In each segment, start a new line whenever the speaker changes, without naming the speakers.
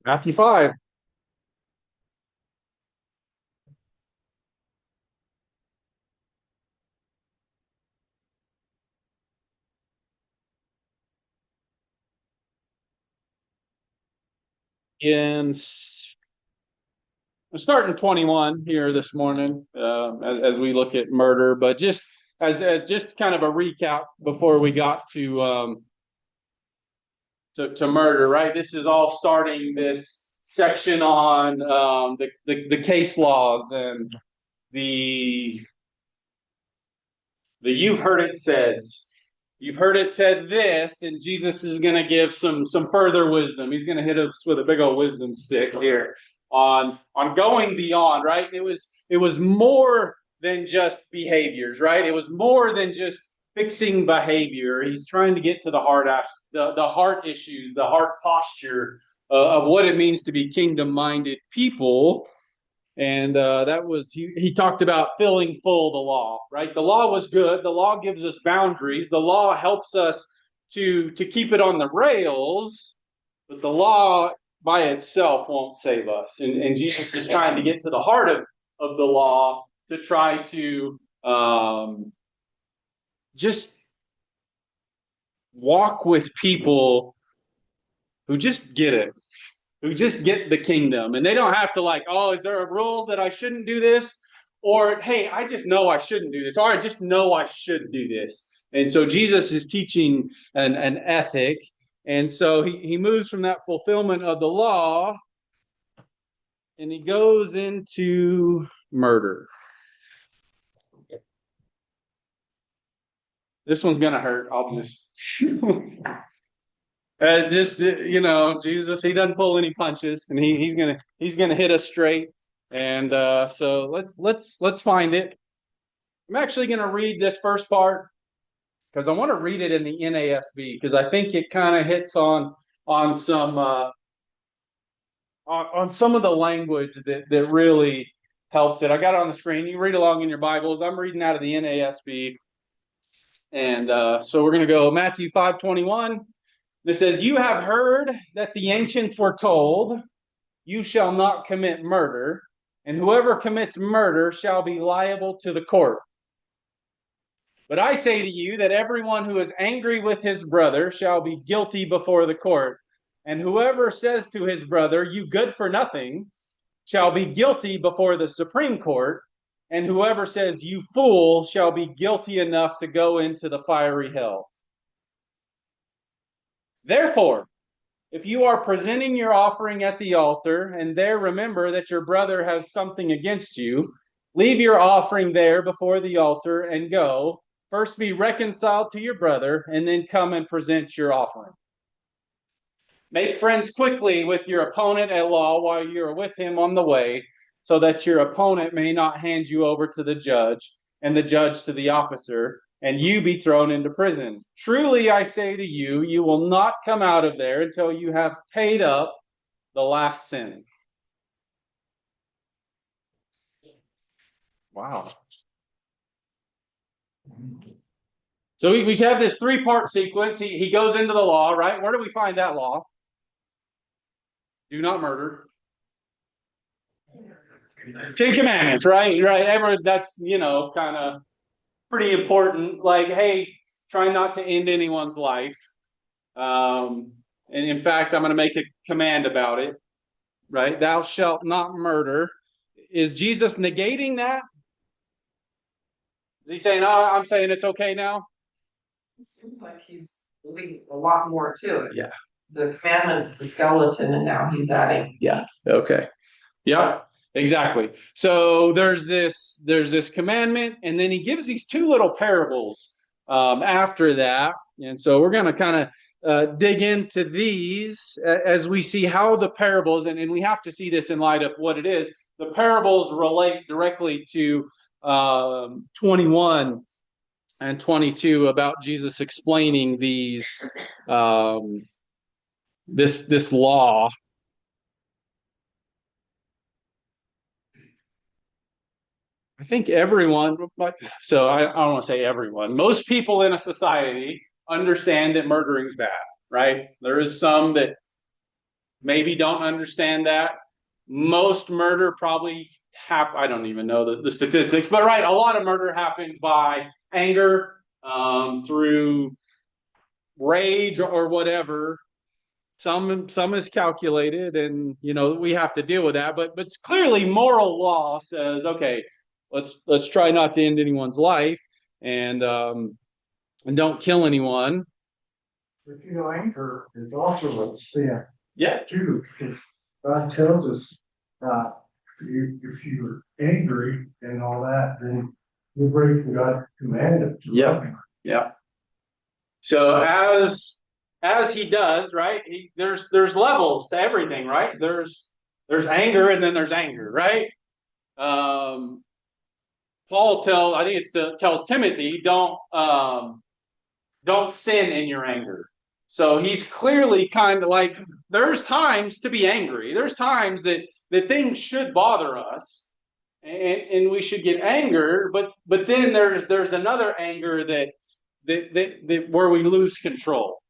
Matthew 5. In starting 21 here this morning, as we look at murder, but as just kind of a recap before we got to murder, right? This is all starting this section on the case laws and the the you've heard it said this, and Jesus is going to give some further wisdom. He's going to hit us with a big old wisdom stick here on going beyond, right? It was more than just behaviors, right? It was more than just fixing behavior. He's trying to get to the the heart issues, the heart posture of what it means to be kingdom minded people. And that was he talked about filling full the law, right? The law was good. The law gives us boundaries. The law helps us to keep it on the rails, but the law by itself won't save us. And Jesus is trying to get to the heart of the law to try to just walk with people who just get it, who just get the kingdom. And they don't have to like, oh, is there a rule that I shouldn't do this? Or, hey, I just know I shouldn't do this. Or I just know I should do this. And so Jesus is teaching an ethic. And so he moves from that fulfillment of the law and he goes into murder. This one's going to hurt. I'll just Jesus, he doesn't pull any punches, and he's gonna hit us straight. And so let's find it. I'm actually gonna read this first part because I want to read it in the NASB because I think it kind of hits on some on some of the language that really helps it. I got it on the screen. You read along in your Bibles. I'm reading out of the NASB, and so we're gonna go Matthew 5:21. It says, "You have heard that the ancients were told, 'You shall not commit murder, and whoever commits murder shall be liable to the court.' But I say to you that everyone who is angry with his brother shall be guilty before the court. And whoever says to his brother, 'You good for nothing,' shall be guilty before the Supreme Court. And whoever says, 'You fool,' shall be guilty enough to go into the fiery hell. Therefore, if you are presenting your offering at the altar, and there remember that your brother has something against you, leave your offering there before the altar and go. First be reconciled to your brother, and then come and present your offering. Make friends quickly with your opponent at law while you are with him on the way, so that your opponent may not hand you over to the judge, and the judge to the officer, and you be thrown into prison. Truly, I say to you, you will not come out of there until you have paid up the last sin." Wow. So we have this three-part sequence. He goes into the law, right? Where do we find that law? Do not murder. Ten Commandments, right? Right. That's, kind of pretty important. Like, hey, try not to end anyone's life. And in fact, I'm going to make a command about it, right? Thou shalt not murder. Is Jesus negating that? Is he saying, "Oh, I'm saying it's okay now"?
It seems like he's doing a lot more to it.
Yeah.
The commandment's the skeleton, and now he's adding.
Yeah. Okay. Yeah. Exactly. So there's this commandment, and then he gives these two little parables after that, and so we're going to kind of dig into these as we see how the parables, and we have to see this in light of what it is. The parables relate directly to 21 and 22 about Jesus explaining this law. I think everyone, so I don't want to say everyone, most people in a society understand that murdering is bad, right? There is some that maybe don't understand that. Most murder probably I don't even know the statistics, but right, a lot of murder happens by anger, through rage or whatever. Some is calculated, and we have to deal with that. But clearly, moral law says, okay, let's try not to end anyone's life, and don't kill anyone.
But anger is also a sin.
Yeah.
Too, because God tells us if you're angry and all that, then you're breaking God's commandment to love Him.
Yeah. So as he does, right? There's levels to everything, right? There's anger, and then there's anger, right? Paul tells Timothy, don't sin in your anger. So he's clearly kind of like, there's times to be angry. There's times that things should bother us, and we should get anger. But then there's another anger that where we lose control,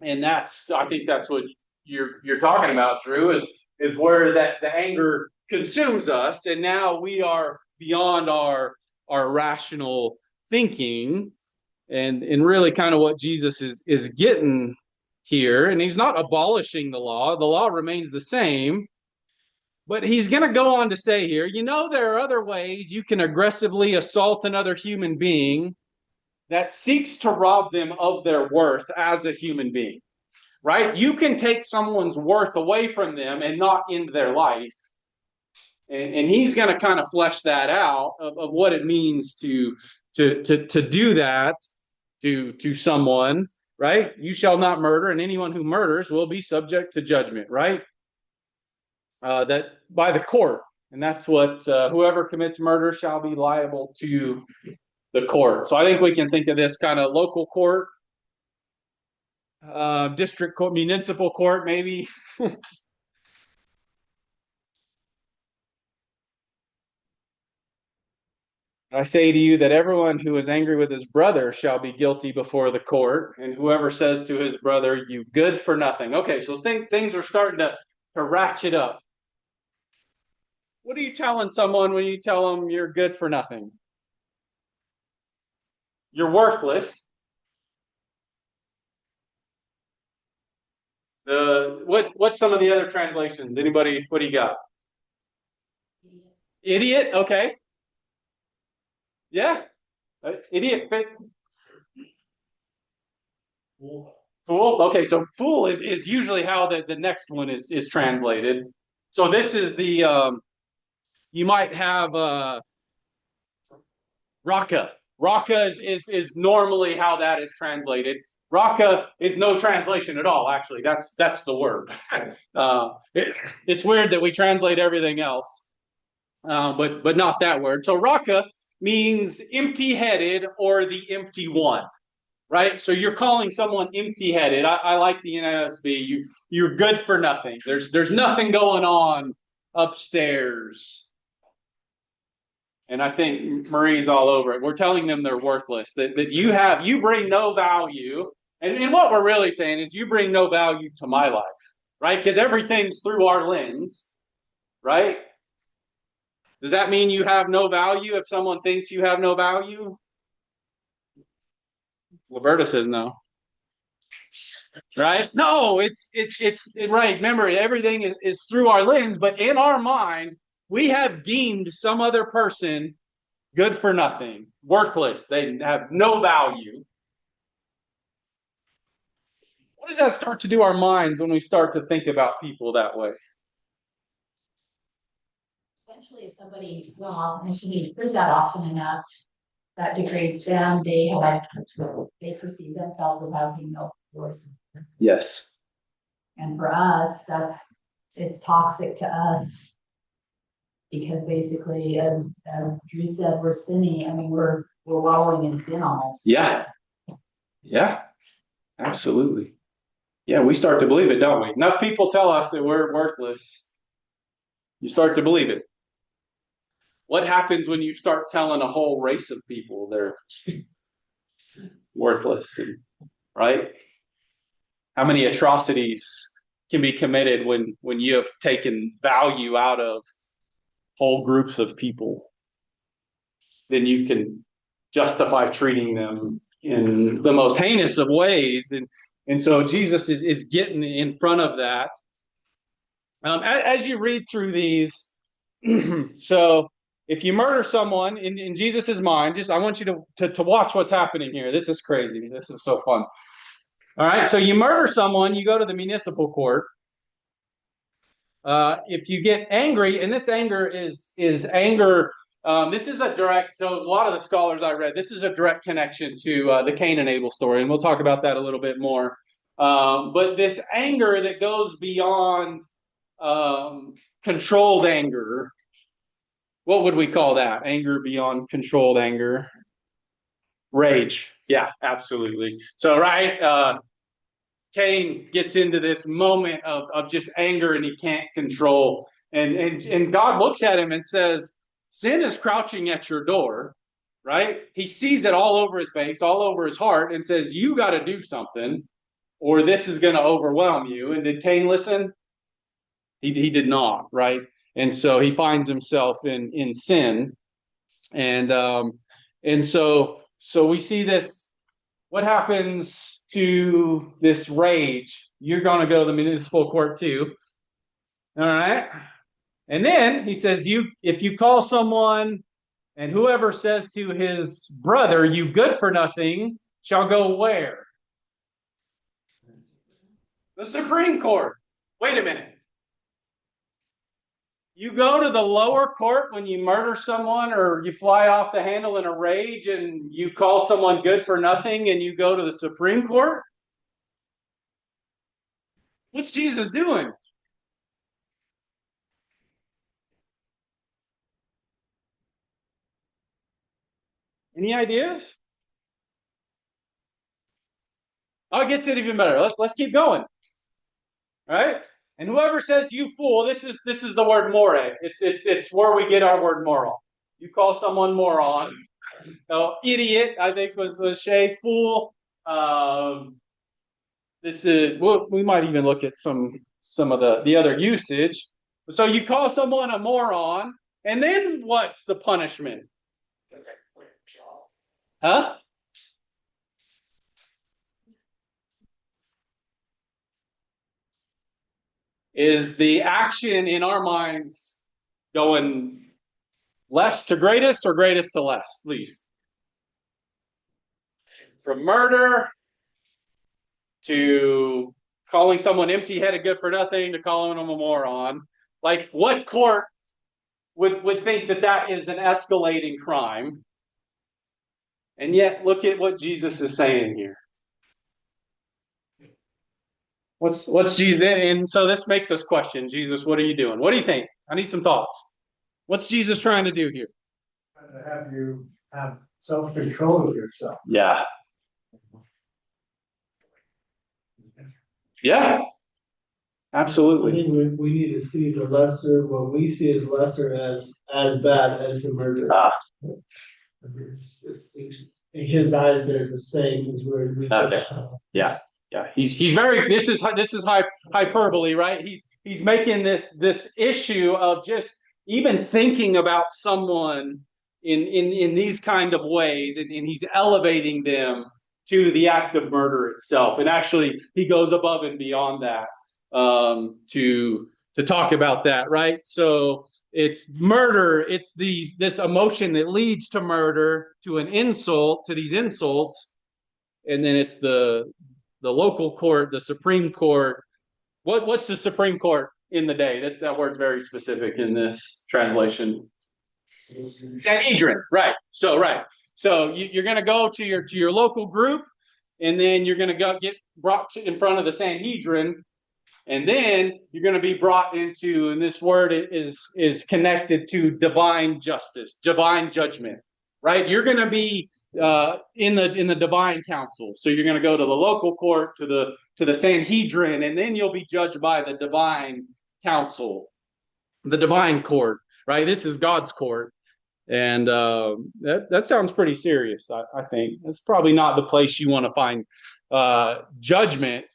and I think that's what you're talking about, Drew, is where the anger consumes us, and now we are beyond our rational thinking, and really kind of what Jesus is getting here. And he's not abolishing the law. The law remains the same, but he's going to go on to say here, there are other ways you can aggressively assault another human being that seeks to rob them of their worth as a human being, right? You can take someone's worth away from them and not end their life. And he's going to kind of flesh that out of what it means to do that to someone, right? You shall not murder, and anyone who murders will be subject to judgment, right? That by the court. And that's what whoever commits murder shall be liable to the court. So I think we can think of this kind of local court, district court, municipal court, maybe. I say to you that everyone who is angry with his brother shall be guilty before the court, and whoever says to his brother, you good for nothing. Okay, so things are starting to ratchet up. What are you telling someone when you tell them you're good for nothing? You're worthless. What's some of the other translations? Anybody? What do you got? Idiot. Okay. Yeah. Idiot fit. Fool. Okay, so fool is usually how the next one is translated. So this is the you might have Raka. Raka is normally how that is translated. Raka is no translation at all, actually. That's the word. It's weird that we translate everything else, but not that word. So Raka means empty-headed or the empty one, right? So you're calling someone empty-headed. I like the NASB. You're good for nothing. There's nothing going on upstairs. And I think Marie's all over it. We're telling them they're worthless, that you bring no value. And what we're really saying is you bring no value to my life, right? Because everything's through our lens, right? Does that mean you have no value if someone thinks you have no value? Roberta says no. Right? No, it's right. Remember, everything is through our lens, but in our mind, we have deemed some other person good for nothing, worthless. They have no value. What does that start to do our minds when we start to think about people that way?
Eventually, if somebody, well, actually, there's that often enough that degrades them. They perceive themselves as having no voice.
Yes.
And for us, it's toxic to us because basically, as Drew said, we're sinning. I mean, we're wallowing in sin almost.
Yeah. Yeah. Absolutely. Yeah, we start to believe it, don't we? Enough people tell us that we're worthless. You start to believe it. What happens when you start telling a whole race of people they're worthless, right? How many atrocities can be committed when you have taken value out of whole groups of people. Then you can justify treating them in the most heinous of ways. And so Jesus is getting in front of that. As you read through these, so if you murder someone in Jesus's mind, I want you to watch what's happening here. This is crazy. This is so fun. All right, so you murder someone, you go to the municipal court. If you get angry, and this anger is anger. This is a direct. So a lot of the scholars I read, this is a direct connection to the Cain and Abel story, and we'll talk about that a little bit more. But this anger that goes beyond controlled anger. What would we call that? Anger beyond controlled anger. Rage. Yeah, absolutely. So, right, Cain gets into this moment of just anger and he can't control. And God looks at him and says, sin is crouching at your door, right? He sees it all over his face, all over his heart, and says, you got to do something or this is going to overwhelm you. And did Cain listen? He did not, right? And so he finds himself in sin. And so we see this. What happens to this rage? You're going to go to the municipal court too. All right. And then he says, if you call someone and whoever says to his brother, you good for nothing, shall go where? The Supreme Court. Wait a minute. You go to the lower court when you murder someone or you fly off the handle in a rage and you call someone good for nothing and you go to the Supreme Court? What's Jesus doing? Any ideas? Oh, it gets it even better. Let's keep going. All right? And whoever says you fool, this is the word more. It's where we get our word moral. You call someone moron. Oh, idiot, I think was Shay's fool. This is we might even look at some of the other usage. So you call someone a moron, and then what's the punishment? Huh? Is the action in our minds going less to greatest or greatest to least? From murder to calling someone empty-headed good for nothing to calling them a moron. Like, what court would think that is an escalating crime? And yet, look at what Jesus is saying here. What's Jesus? And so this makes us question, Jesus, what are you doing? What do you think? I need some thoughts. What's Jesus trying to do here?
To have you have self-control of yourself.
Yeah. Yeah. Absolutely.
I think we need to see the lesser, what we see as lesser as bad as the murder. It's in his eyes, they're the same as where we.
Okay. Yeah. Yeah. He's very. This is hyperbole, right? He's making this issue of just even thinking about someone in these kind of ways, and he's elevating them to the act of murder itself. And actually, he goes above and beyond that to talk about that, right? So it's murder. It's this emotion that leads to murder, to an insult, to these insults, and then it's the local court, the Supreme Court. What's the Supreme Court in the day? That word's very specific in this translation. Sanhedrin, right? So you're going to go to your local group, and then you're going to go get brought in front of the Sanhedrin, and then you're going to be brought into. And this word is connected to divine justice, divine judgment, right? You're going to be in the divine council. So you're going to go to the local court, to the Sanhedrin, and then you'll be judged by the divine council, the divine court, right? This is God's court. And that sounds pretty serious, I think. It's probably not the place you want to find judgment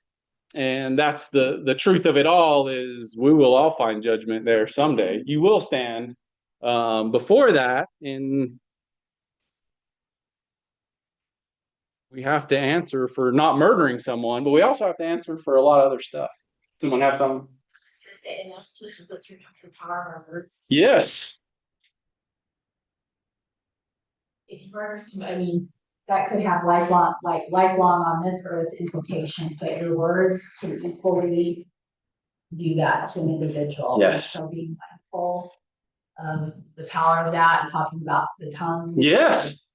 And that's the truth of it all, is we will all find judgment there someday. You will stand before that, and we have to answer for not murdering someone, but we also have to answer for a lot of other stuff. Someone have some?
And that's power of words.
Yes.
If you murder somebody, I mean, that could have lifelong on this earth implications, but your words can equally do that to an individual.
Yes.
So being mindful of the power of that, and talking about the tongue.
Yes.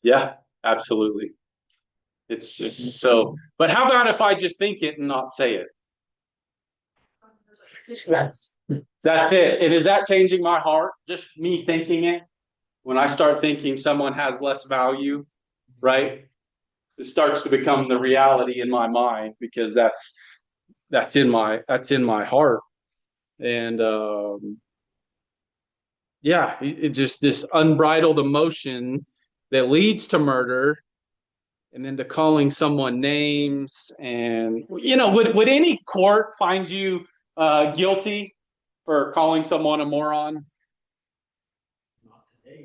Yeah, absolutely. It's so, but how about if I just think it and not say it? That's it. And is that changing my heart? Just me thinking it? When I start thinking someone has less value, right? It starts to become the reality in my mind, because that's in my heart. And yeah, it just, this unbridled emotion that leads to murder, and then to calling someone names. And would any court find you guilty for calling someone a moron?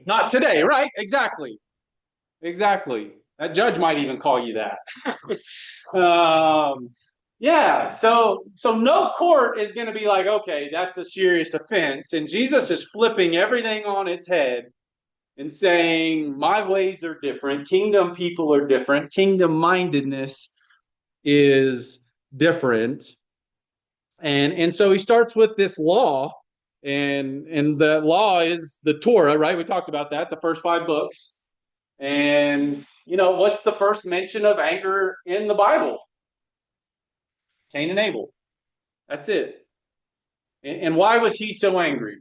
Not today, right? Exactly. That judge might even call you that. Yeah, so no court is going to be like, okay, that's a serious offense. And Jesus is flipping everything on its head and saying, my ways are different. Kingdom people are different. Kingdom mindedness is different. And so he starts with this law, and the law is the Torah, right? We talked about that, the first 5 books. And what's the first mention of anger in the Bible? Cain and Abel. That's it. And why was he so angry?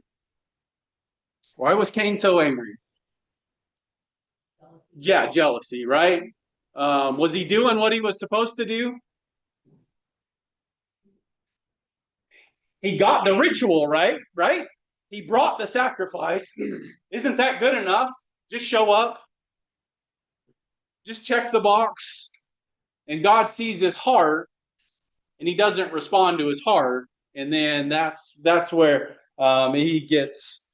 Why was Cain so angry? Yeah, jealousy, right? Was he doing what he was supposed to do? He got the ritual, right? He brought the sacrifice. Isn't that good enough? Just show up. Just check the box. And God sees his heart, and he doesn't respond to his heart. And then that's where he gets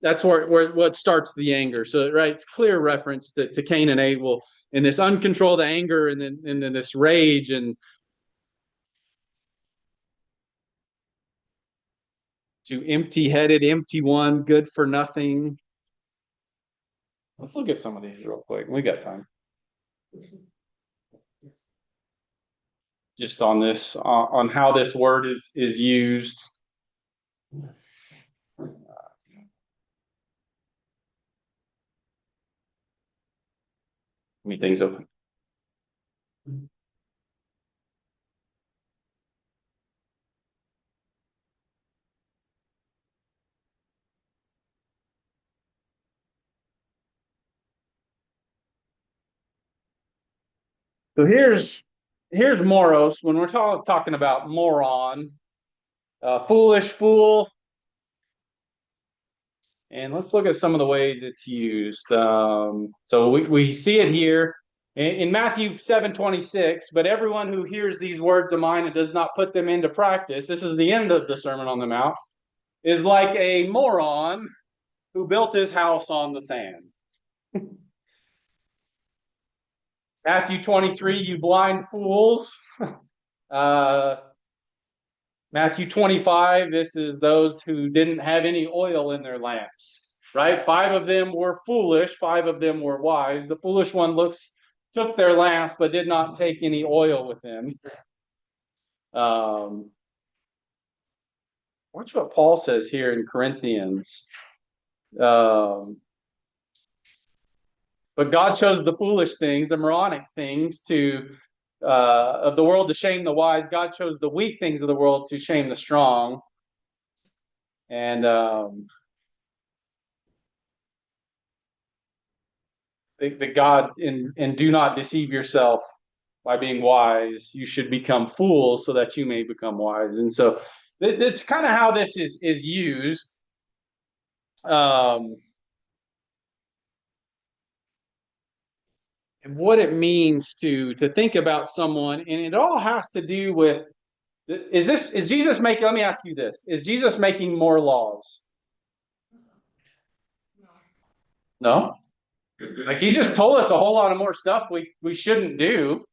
that's where what starts the anger. So right, it's clear reference to Cain and Abel, and this uncontrolled anger, and then this rage, and to empty-headed, empty one, good for nothing. Let's look at some of these real quick. We got time. Just on this, on how this word is used. Let me things open. So here's moros. When we're talking about moron, foolish fool. And let's look at some of the ways it's used. So we see it here in Matthew 7:26. But everyone who hears these words of mine and does not put them into practice, this is the end of the Sermon on the Mount, is like a moron who built his house on the sand. Matthew 23, you blind fools. Matthew 25, this is those who didn't have any oil in their lamps, right? 5 of them were foolish, 5 of them were wise. The foolish one took their lamp, but did not take any oil with them. Watch what Paul says here in Corinthians. But God chose the foolish things, the moronic things, of the world to shame the wise. God chose the weak things of the world to shame the strong. And that God, and do not deceive yourself by being wise. You should become fools so that you may become wise. And so that's kind of how this is used. and what it means to think about someone, and it all has to do with, is Jesus making, let me ask you this, is Jesus making more laws? No. Like he just told us a whole lot of more stuff we shouldn't do.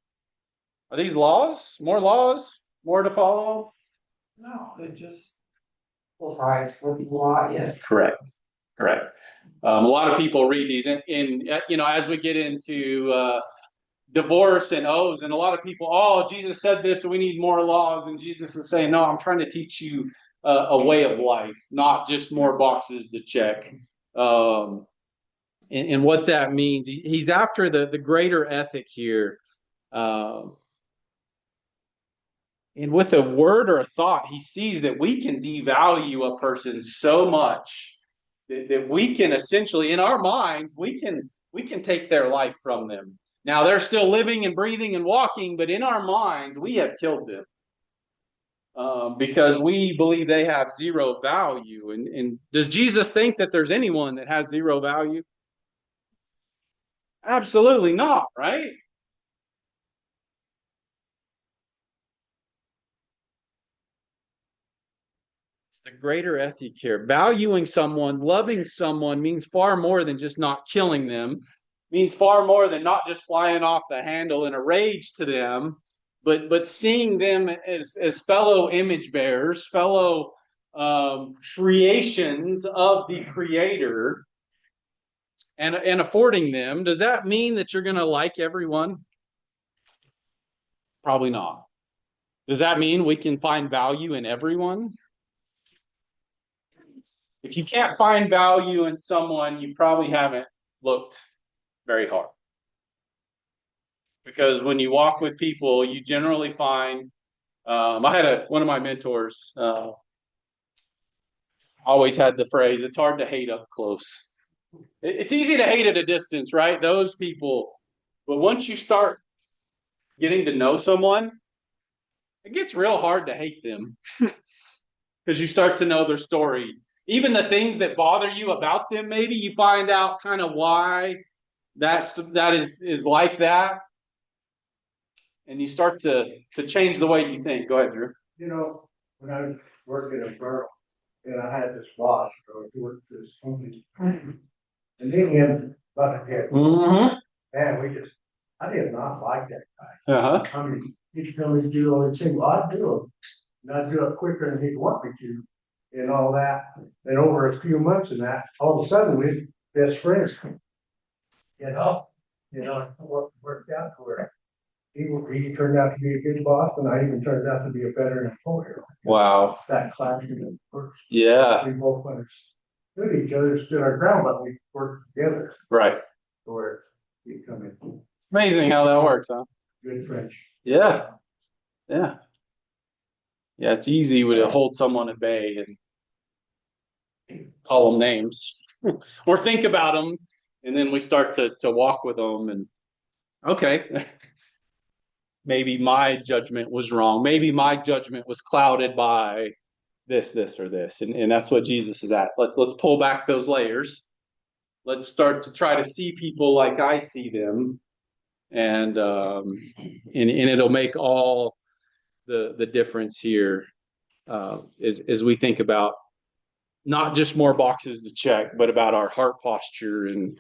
Are these laws? More laws? More to follow?
No, it just provides what the law is.
Correct. Correct. A lot of people read these in as we get into divorce and oaths, and a lot of people, oh, Jesus said this, so we need more laws. And Jesus is saying, no, I'm trying to teach you a way of life, not just more boxes to check. And what that means, he's after the greater ethic here. And with a word or a thought, he sees that we can devalue a person so much that we can essentially, in our minds, we can take their life from them. Now they're still living and breathing and walking, but in our minds, we have killed them because we believe they have zero value. And does Jesus think that there's anyone that has zero value? Absolutely not, right? The greater ethic here. Valuing someone, loving someone means far more than just not killing them, means far more than not just flying off the handle in a rage to them, but seeing them as fellow image bearers, fellow creations of the Creator, and affording them. Does that mean that you're going to like everyone? Probably not. Does that mean we can find value in everyone? If you can't find value in someone, you probably haven't looked very hard. Because when you walk with people, you generally find, I had one of my mentors always had the phrase, it's hard to hate up close. It's easy to hate at a distance, right? Those people. But once you start getting to know someone, it gets real hard to hate them because you start to know their story. Even the things that bother you about them, maybe you find out kind of why that is like that. And you start to change the way you think. Go ahead, Drew.
You know, when I was working at Burl, and I had this boss, who worked for this company, and he had about to get,
Mm-hmm.
man, I did not like that guy.
Uh-huh.
I mean, he'd tell me to do all these things, well, I'd do them, and I'd do it quicker than he'd want me to, and all that. And over a few months and that, all of a sudden, we're best friends. What worked out to where he turned out to be a good boss, and I even turned out to be a better employer.
Wow.
That clash in first.
Yeah.
We both understood each other, stood our ground, but we worked together.
Right.
Where we come in.
Amazing how that works, huh?
Good friends.
Yeah. Yeah. Yeah, it's easy to hold someone at bay and call them names or think about them. And then we start to walk with them and okay, maybe my judgment was wrong. Maybe my judgment was clouded by this, or this. And that's what Jesus is at. Let's pull back those layers. Let's start to try to see people like I see them. And it'll make all the difference here as we think about not just more boxes to check, but about our heart posture. And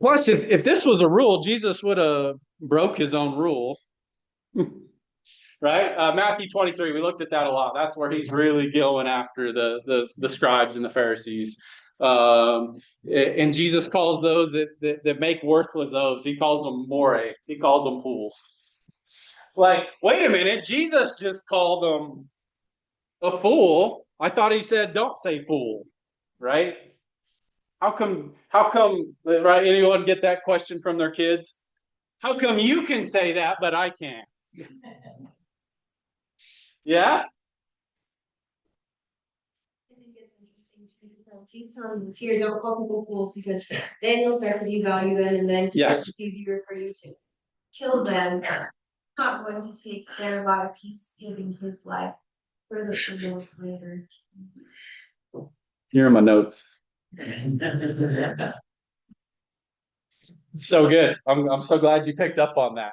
plus, if this was a rule, Jesus would have broke his own rule. Right? Matthew 23, we looked at that a lot. That's where he's really going after the scribes and the Pharisees. And Jesus calls those that make worthless oaths, he calls them more. He calls them fools. Like, wait a minute, Jesus just called them a fool. I thought he said, don't say fool, right? How come, right? Anyone get that question from their kids? How come you can say that, but I can't? Yeah?
I think it's interesting too, because he's telling us here, don't call people fools because then you'll start to devalue them and then
Yes.
it's easier for you to kill them. Not going to take their life, he's giving his life for those later.
Here are my notes. So good. I'm so glad you picked up on that.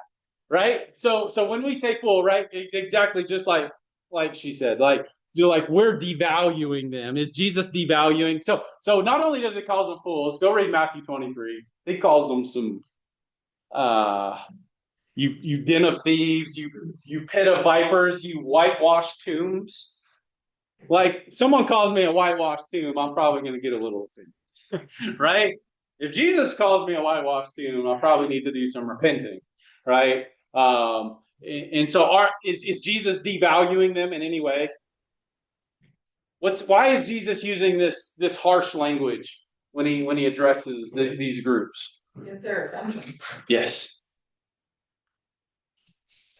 Right? So when we say fool, right? Exactly just like she said, like we're devaluing them. Is Jesus devaluing? So not only does it call them fools, go read Matthew 23. He calls them some uh you den of thieves, you pit of vipers, you whitewashed tombs. Like someone calls me a whitewashed tomb, I'm probably gonna get a little offended. Right? If Jesus calls me a whitewashed tomb, I probably need to do some repenting, right? And so, is Jesus devaluing them in any way? Why is Jesus using this harsh language when he addresses these groups?
Get their attention.
Yes.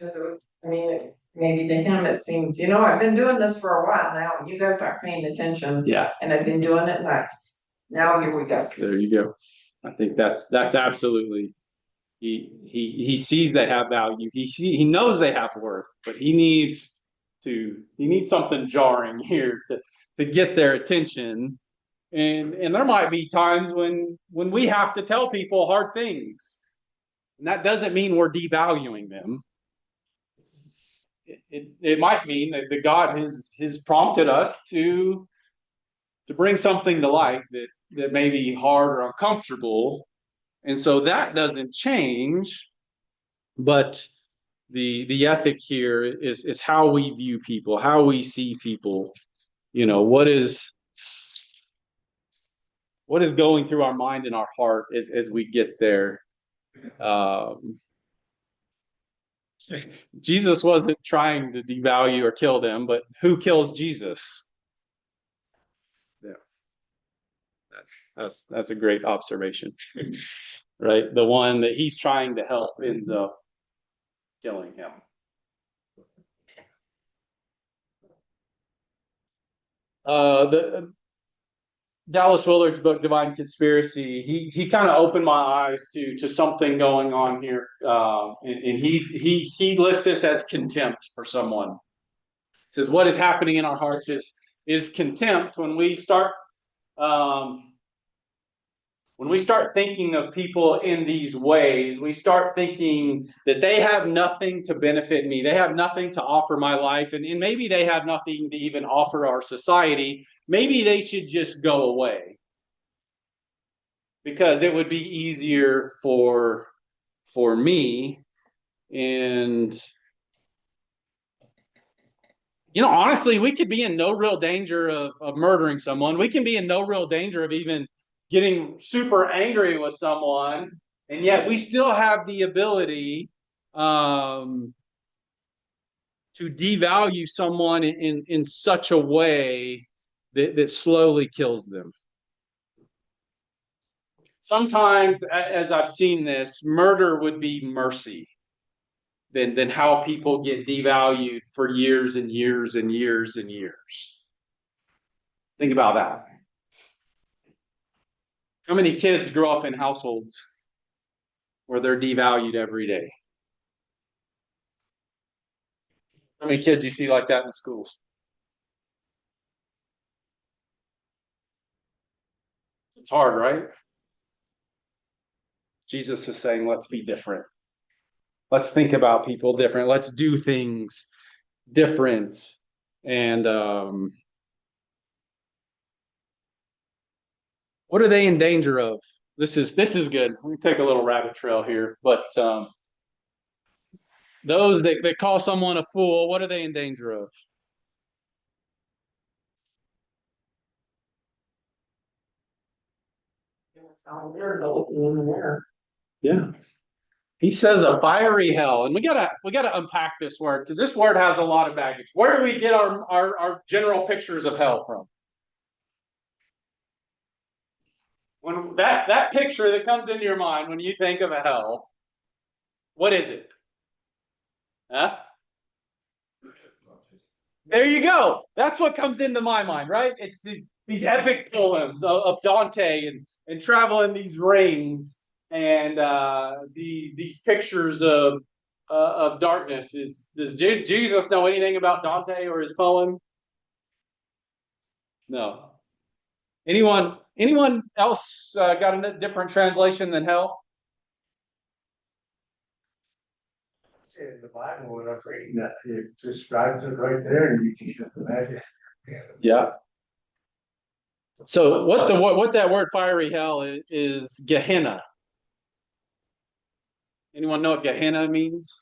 Cause I mean, maybe to him it seems, I've been doing this for a while now, and you guys aren't paying attention,
Yeah.
and I've been doing it nice. Now here we go.
There you go. I think that's absolutely. He sees they have value. He knows they have worth, but he needs something jarring here to get their attention. And there might be times when we have to tell people hard things. And that doesn't mean we're devaluing them. It might mean that God has prompted us to bring something to light that may be hard or uncomfortable. And so that doesn't change, but the ethic here is how we view people, how we see people. What is going through our mind and our heart as we get there. Jesus wasn't trying to devalue or kill them, but who kills Jesus? Yeah, that's a great observation. Right? The one that he's trying to help ends up killing him. The Dallas Willard's book, Divine Conspiracy, he kind of opened my eyes to something going on here. And he lists this as contempt for someone. He says, what is happening in our hearts is contempt when we start thinking of people in these ways. We start thinking that they have nothing to benefit me. They have nothing to offer my life. And maybe they have nothing to even offer our society. Maybe they should just go away. Because it would be easier for me. And honestly, we could be in no real danger of murdering someone. We can be in no real danger of even getting super angry with someone, and yet we still have the ability to devalue someone in such a way that slowly kills them. Sometimes, as I've seen this, murder would be mercy than how people get devalued for years and years and years and years. Think about that. How many kids grow up in households where they're devalued every day? How many kids you see like that in the schools? It's hard, right? Jesus is saying, let's be different. Let's think about people different. Let's do things different. And what are they in danger of? This is good. We take a little rabbit trail here, but those that call someone a fool, what are they in danger of?
Sound weird looking in the mirror.
Yeah. He says a fiery hell, and we gotta unpack this word because this word has a lot of baggage. Where do we get our general pictures of hell from? When that picture that comes into your mind when you think of a hell, what is it? Huh? There you go. That's what comes into my mind, right? It's these epic poems of Dante and traveling these rings and these pictures of darkness. Does Jesus know anything about Dante or his poem? No. Anyone else got a different translation than hell?
In the Bible, when I'm reading that, it describes it right there, and you can just imagine.
Yeah. So what that word fiery hell is Gehenna. Anyone know what Gehenna means?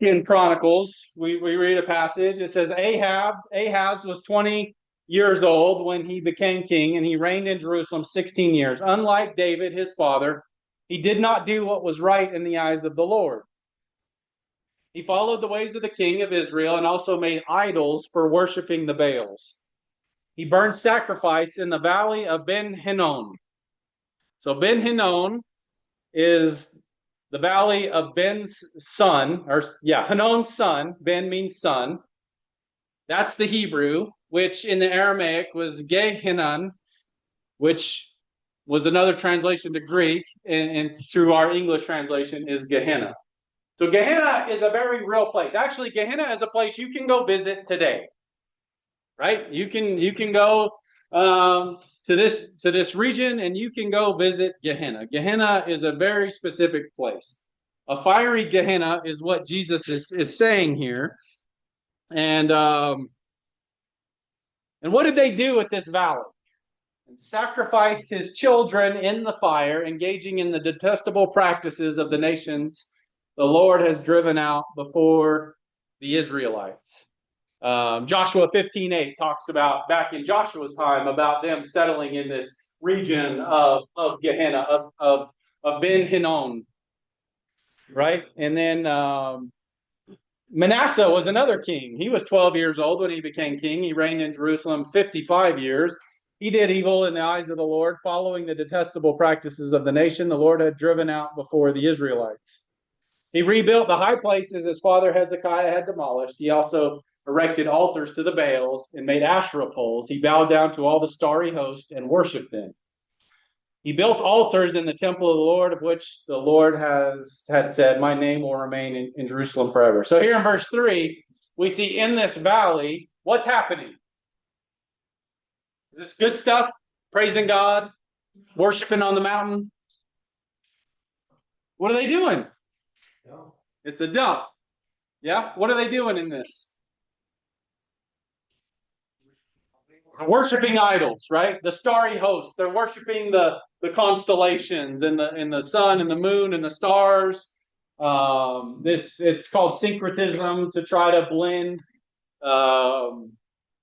In Chronicles, we read a passage. It says Ahaz was 20 years old when he became king, and he reigned in Jerusalem 16 years. Unlike David, his father, he did not do what was right in the eyes of the Lord. He followed the ways of the king of Israel and also made idols for worshiping the Baals. He burned sacrifice in the valley of Ben Hinnom. So Ben Hinnom is the valley of Ben's son, Hinnom's son. Ben means son. That's the Hebrew, which in the Aramaic was Gehinnom, which was another translation to Greek, and through our English translation is Gehenna. So Gehenna is a very real place. Actually, Gehenna is a place you can go visit today, right? You can go to this region, and you can go visit Gehenna. Gehenna is a very specific place. A fiery Gehenna is what Jesus is saying here. And what did they do with this valley? And sacrificed his children in the fire, engaging in the detestable practices of the nations the Lord has driven out before the Israelites. Joshua 15:8 talks about, back in Joshua's time, about them settling in this region of Gehenna, of Ben Hinnom, right? And then Manasseh was another king. He was 12 years old when he became king. He reigned in Jerusalem 55 years. He did evil in the eyes of the Lord, following the detestable practices of the nation the Lord had driven out before the Israelites. He rebuilt the high places his father Hezekiah had demolished. He also erected altars to the Baals and made Asherah poles. He bowed down to all the starry host and worshipped them. He built altars in the temple of the Lord, of which the Lord had said, my name will remain in Jerusalem forever. So here in verse 3, we see in this valley, what's happening? Is this good stuff? Praising God? Worshiping on the mountain? What are they doing?
No.
It's a dump. Yeah? What are they doing in this? Worshiping idols, right? The starry host. They're worshiping the constellations and the sun and the moon and the stars. It's called syncretism, to try to blend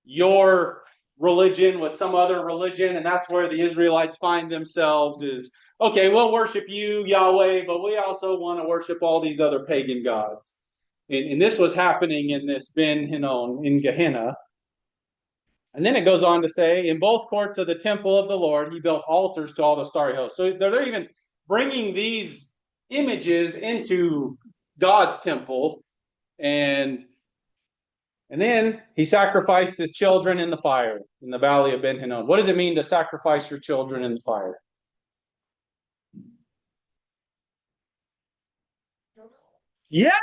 your religion with some other religion, and that's where the Israelites find themselves. Is okay, we'll worship you, Yahweh, but we also want to worship all these other pagan gods. And this was happening in this Ben Hinnom in Gehenna. And then it goes on to say, in both courts of the temple of the Lord, he built altars to all the starry hosts. So they're even bringing these images into God's temple. And then he sacrificed his children in the fire in the valley of Ben Hinnom. What does it mean to sacrifice your children in the fire? Yeah.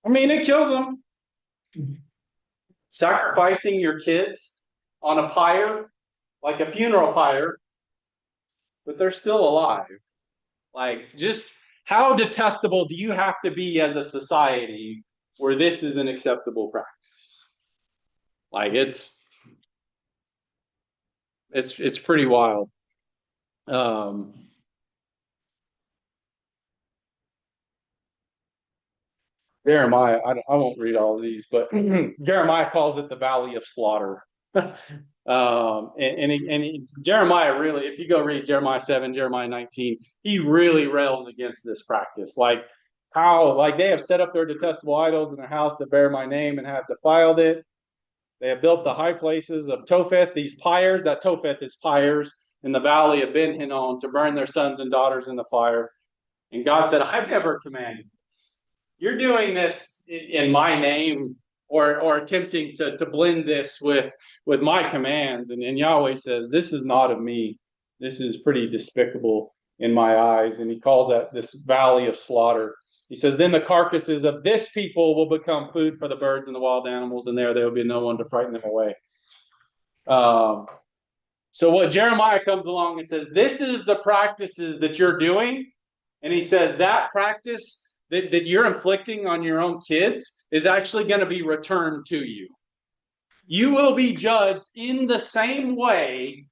I mean, it kills them. Sacrificing your kids on a pyre, like a funeral pyre, but they're still alive. Like, just how detestable do you have to be as a society where this is an acceptable practice? Like, it's pretty wild. Jeremiah, I won't read all of these, but Jeremiah calls it the valley of slaughter. Jeremiah really, if you go read Jeremiah 7, Jeremiah 19, he really rails against this practice. Like how, like they have set up their detestable idols in their house that bear my name and have defiled it. They have built the high places of Topheth, these pyres, that Topheth is pyres, in the valley of Ben Hinnom, to burn their sons and daughters in the fire. And God said, I've never commanded this. You're doing this in my name, or attempting to blend this with my commands. And Yahweh says, this is not of me. This is pretty despicable in my eyes. And he calls that this valley of slaughter. He says, then the carcasses of this people will become food for the birds and the wild animals, and there will be no one to frighten them away. So what Jeremiah comes along and says, this is the practices that you're doing. And he says that practice that you're inflicting on your own kids is actually going to be returned to you. You will be judged in the same way,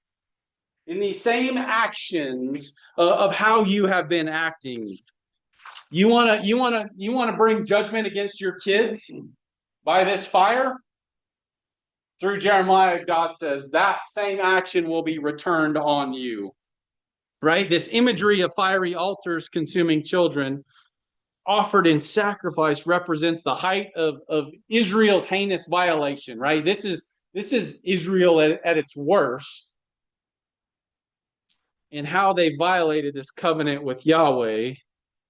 in the same actions of how you have been acting. You want to bring judgment against your kids by this fire? Through Jeremiah, God says that same action will be returned on you. Right? This imagery of fiery altars consuming children offered in sacrifice represents the height of Israel's heinous violation, right? This is Israel at its worst, and how they violated this covenant with Yahweh.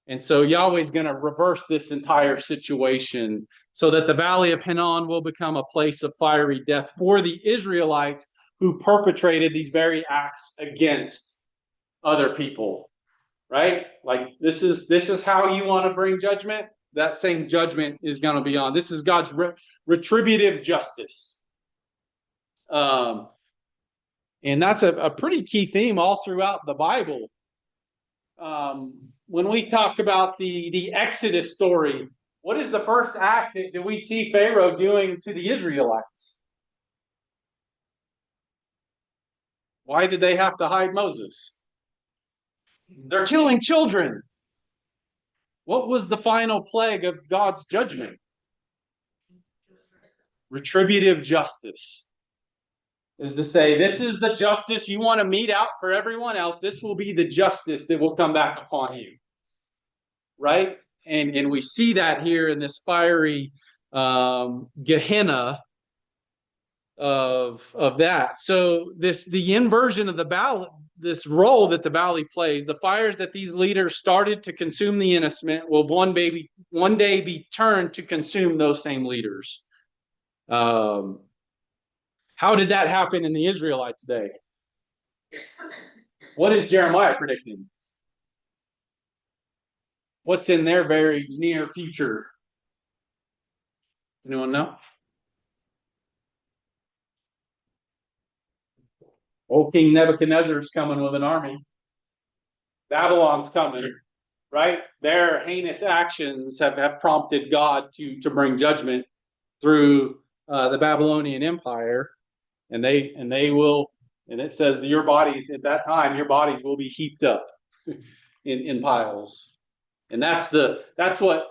And so Yahweh's going to reverse this entire situation so that the Valley of Hinnom will become a place of fiery death for the Israelites who perpetrated these very acts against other people. Right? Like this is how you want to bring judgment. That same judgment is going to be on. This is God's retributive justice. And that's a pretty key theme all throughout the Bible. When we talk about the Exodus story, what is the first act that we see Pharaoh doing to the Israelites? Why did they have to hide Moses? They're killing children. What was the final plague of God's judgment? Retributive justice. Is to say, this is the justice you want to mete out for everyone else. This will be the justice that will come back upon you. Right? And we see that here in this fiery Gehenna of that. So the inversion of the valley, this role that the valley plays, the fires that these leaders started to consume the innocent will one day be turned to consume those same leaders. How did that happen in the Israelites' day? What is Jeremiah predicting? What's in their very near future? Anyone know? Old King Nebuchadnezzar's coming with an army. Babylon's coming, right? Their heinous actions have prompted God to bring judgment through the Babylonian Empire, and it says your bodies at that time, your bodies will be heaped up in piles, and that's what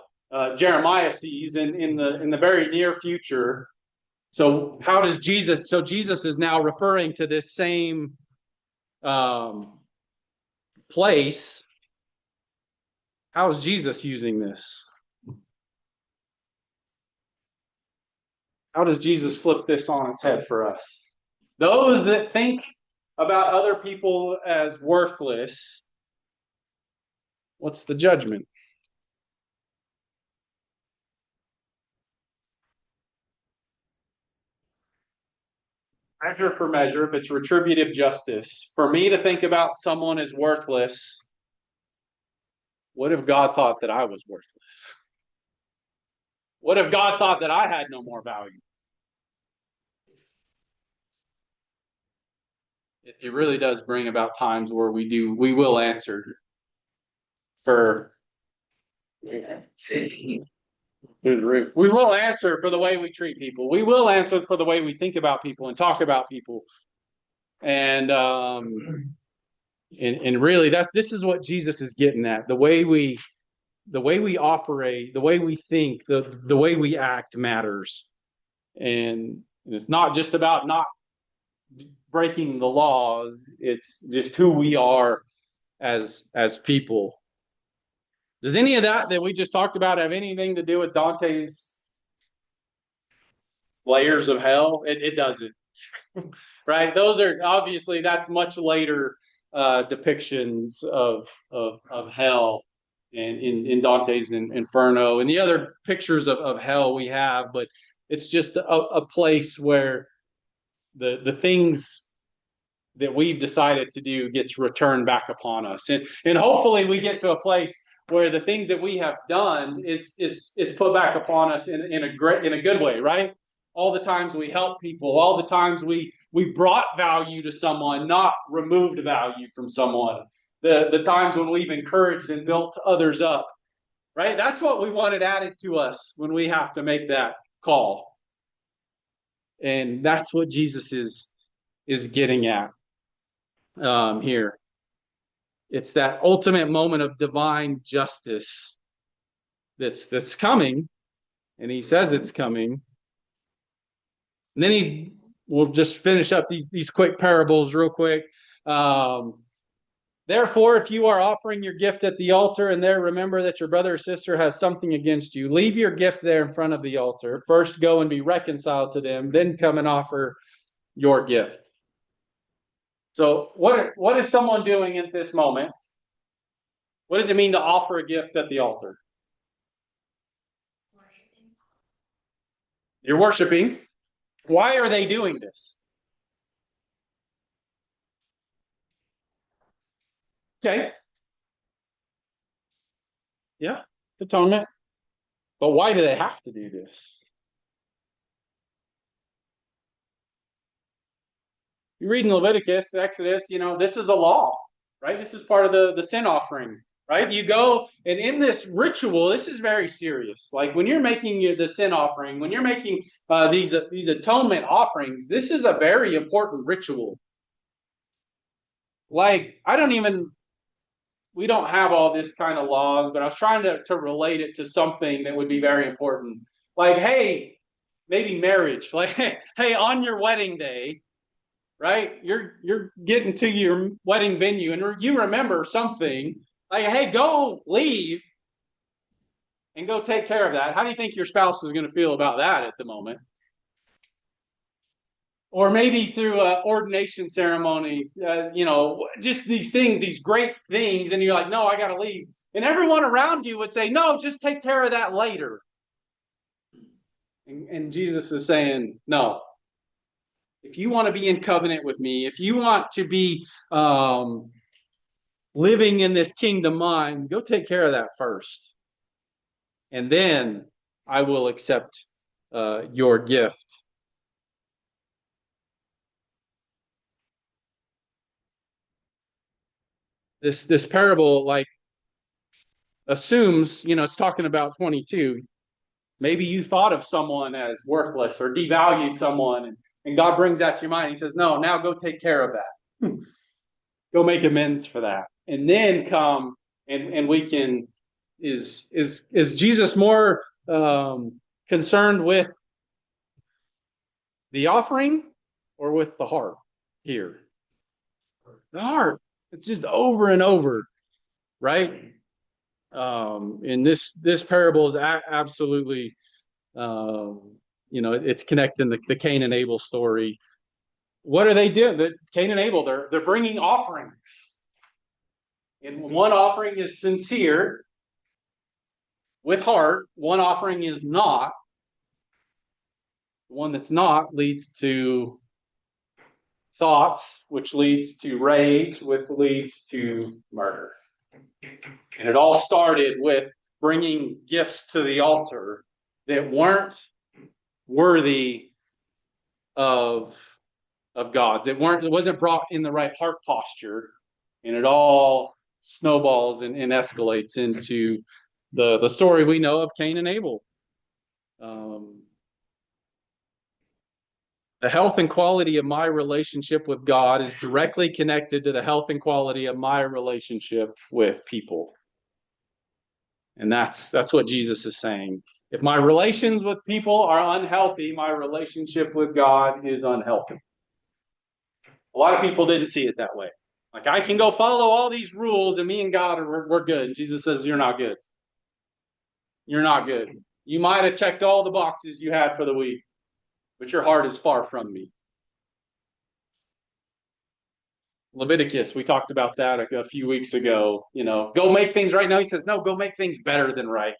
Jeremiah sees in the very near future. So how does Jesus? So Jesus is now referring to this same place. How is Jesus using this? How does Jesus flip this on its head for us? Those that think about other people as worthless, what's the judgment? Measure for measure, if it's retributive justice, for me to think about someone as worthless, what if God thought that I was worthless? What if God thought that I had no more value? It really does bring about times where we will answer for we will answer for the way we treat people. We will answer for the way we think about people and talk about people. And really this is what Jesus is getting at. The way we operate, the way we think, the way we act matters. And it's not just about not breaking the laws, it's just who we are as people. Does any of that we just talked about have anything to do with Dante's layers of hell? It doesn't. Right? Those are obviously, that's much later depictions of hell and in Dante's Inferno and the other pictures of hell we have, but it's just a place where the things that we've decided to do gets returned back upon us. And hopefully we get to a place where the things that we have done is put back upon us in a good way, right? All the times we help people, all the times we brought value to someone, not removed value from someone. The times when we've encouraged and built others up, right? That's what we wanted added to us when we have to make that call. And that's what Jesus is getting at here. It's that ultimate moment of divine justice that's coming, and he says it's coming. And then we'll just finish up these quick parables real quick. Therefore, if you are offering your gift at the altar and there remember that your brother or sister has something against you, leave your gift there in front of the altar. First go and be reconciled to them, then come and offer your gift. So what is someone doing at this moment? What does it mean to offer a gift at the altar? You're worshiping. Why are they doing this? Okay. Yeah, atonement. But why do they have to do this? You read in Leviticus, Exodus, this is a law, right? This is part of the sin offering, right? You go, and in this ritual, this is very serious. Like when you're making the sin offering, when you're making these atonement offerings, this is a very important ritual. Like, we don't have all this kind of laws, but I was trying to relate it to something that would be very important. Like, hey, maybe marriage. Like, hey, on your wedding day, right? You're getting to your wedding venue and you remember something. Like, hey, go leave and go take care of that. How do you think your spouse is going to feel about that at the moment? Or maybe through an ordination ceremony, just these things, these great things, and you're like, no, I got to leave. And everyone around you would say, no, just take care of that later. And Jesus is saying, no. If you want to be in covenant with me, if you want to be living in this kingdom mind, go take care of that first. And then I will accept your gift. This parable, like, assumes, it's talking about 22. Maybe you thought of someone as worthless or devalued someone, and God brings that to your mind. He says, no, now go take care of that. Go make amends for that. And then come and we can, is Jesus more concerned with the offering or with the heart here? The heart. It's just over and over, right? And this parable is absolutely, it's connecting the Cain and Abel story. What are they doing? The Cain and Abel, they're bringing offerings. And one offering is sincere, with heart. One offering is not. The one that's not leads to thoughts, which leads to rage, which leads to murder. And it all started with bringing gifts to the altar that weren't worthy of God's. It wasn't brought in the right heart posture, and it all snowballs and escalates into the story we know of Cain and Abel. The health and quality of my relationship with God is directly connected to the health and quality of my relationship with people. And that's what Jesus is saying. If my relations with people are unhealthy, my relationship with God is unhealthy. A lot of people didn't see it that way. Like, I can go follow all these rules and me and God we're good. And Jesus says, you're not good. You're not good. You might have checked all the boxes you had for the week, but your heart is far from me. Leviticus, we talked about that a few weeks ago. Go make things right. Now he says, no, go make things better than right.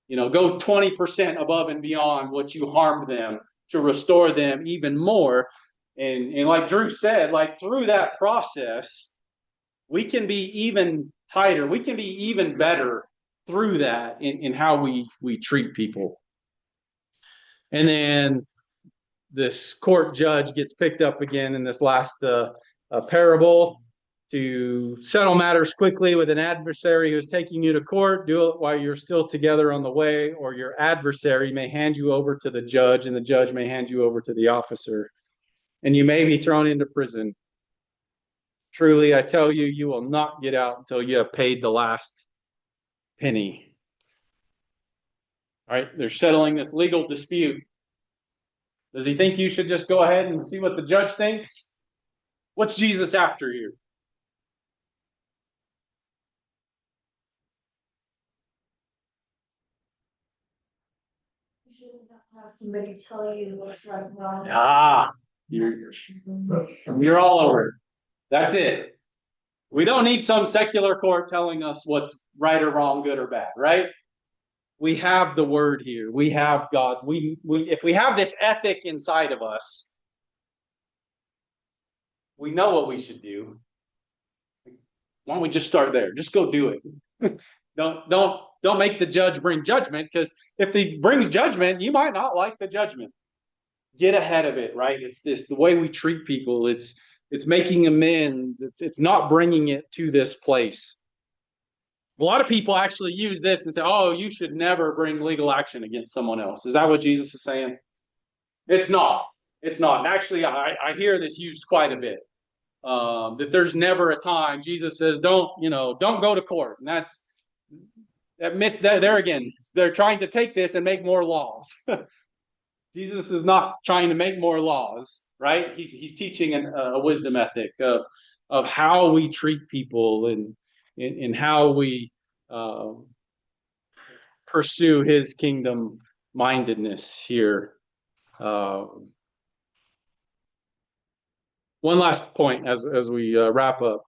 Go 20% above and beyond what you harmed them to restore them even more. And like Drew said, like through that process, we can be even tighter. We can be even better through that in how we treat people. And then this court judge gets picked up again in this last parable to settle matters quickly with an adversary who's taking you to court. Do it while you're still together on the way, or your adversary may hand you over to the judge, and the judge may hand you over to the officer, and you may be thrown into prison. Truly, I tell you, you will not get out until you have paid the last penny. All right, they're settling this legal dispute. Does he think you should just go ahead and see what the judge thinks? What's Jesus after here?
You should have somebody tell you what's right and wrong.
Ah, you're all over it. That's it. We don't need some secular court telling us what's right or wrong, good or bad, right? We have the word here. We have God. If we have this ethic inside of us, we know what we should do. Why don't we just start there? Just go do it. Don't make the judge bring judgment, because if he brings judgment, you might not like the judgment. Get ahead of it, right? It's the way we treat people. It's making amends. It's not bringing it to this place. A lot of people actually use this and say, "Oh, you should never bring legal action against someone else." Is that what Jesus is saying? It's not. It's not. And actually, I hear this used quite a bit. That there's never a time. Jesus says, don't go to court. And there again, they're trying to take this and make more laws. Jesus is not trying to make more laws, right? He's teaching a wisdom ethic of how we treat people and how we pursue his kingdom mindedness here. One last point as we wrap up,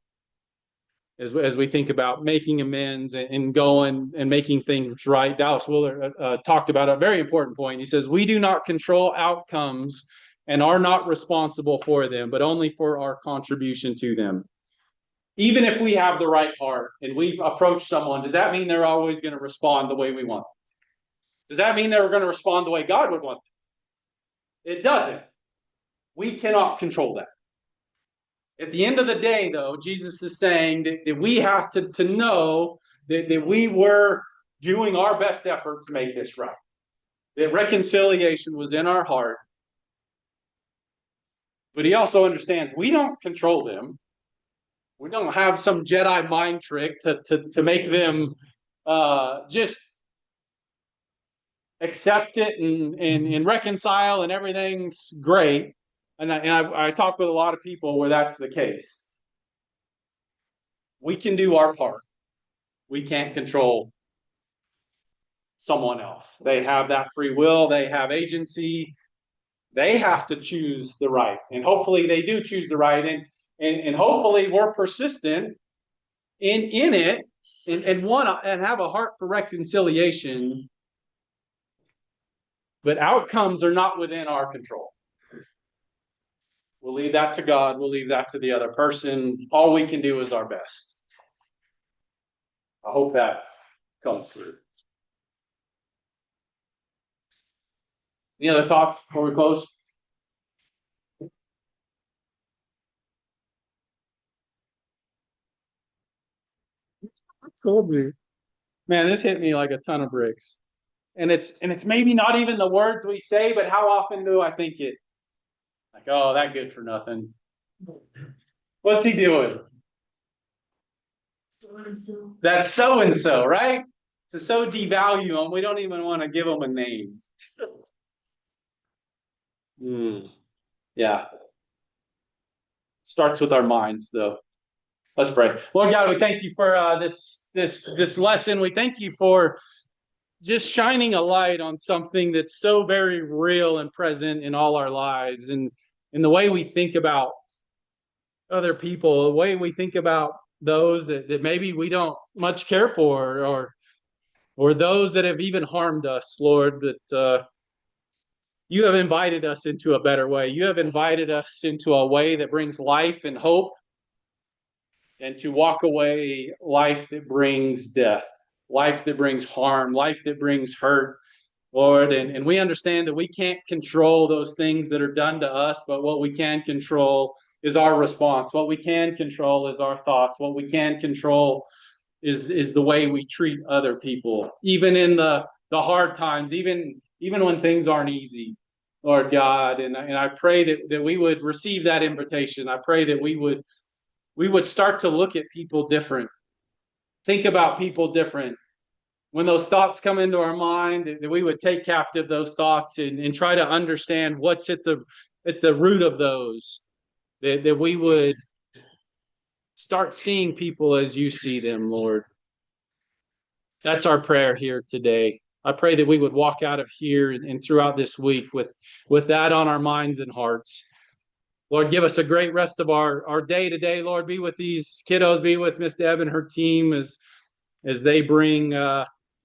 as we think about making amends and going and making things right. Dallas Willard talked about a very important point. He says, we do not control outcomes and are not responsible for them, but only for our contribution to them. Even if we have the right heart and we approach someone, does that mean they're always going to respond the way we want them? Does that mean they're going to respond the way God would want them? It doesn't. We cannot control that. At the end of the day, though, Jesus is saying that we have to know that we were doing our best effort to make this right. That reconciliation was in our heart. But he also understands we don't control them. We don't have some Jedi mind trick to make them just accept it and reconcile and everything's great. And I talk with a lot of people where that's the case. We can do our part. We can't control someone else. They have that free will. They have agency. They have to choose the right. And hopefully they do choose the right. And hopefully we're persistent in it and have a heart for reconciliation. But outcomes are not within our control. We'll leave that to God. We'll leave that to the other person. All we can do is our best. I hope that comes through. Any other thoughts before we close? Cool, man, this hit me like a ton of bricks. And it's maybe not even the words we say, but how often do I think it? Like, oh, that good for nothing. What's he doing?
So-and-so.
That's so-and-so, right? To so devalue them, we don't even want to give them a name. Yeah. Starts with our minds, though. Let's pray. Lord God, we thank you for this lesson. We thank you for just shining a light on something that's so very real and present in all our lives, and in the way we think about other people, the way we think about those that maybe we don't much care for, or those that have even harmed us, Lord, that you have invited us into a better way. You have invited us into a way that brings life and hope, and to walk away life that brings death, life that brings harm, life that brings hurt, Lord. And we understand that we can't control those things that are done to us, but what we can control is our response. What we can control is our thoughts. What we can control is the way we treat other people, even in the hard times, even when things aren't easy, Lord God. And I pray that we would receive that invitation. I pray that we would start to look at people different, think about people different. When those thoughts come into our mind, that we would take captive those thoughts and try to understand what's at the root of those, that we would start seeing people as you see them, Lord. That's our prayer here today. I pray that we would walk out of here and throughout this week with that on our minds and hearts. Lord, give us a great rest of our day today. Lord, be with these kiddos, be with Miss Deb and her team as they bring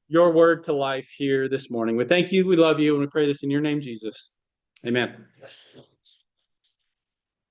your word to life here this morning. We thank you, we love you, and we pray this in your name, Jesus. Amen.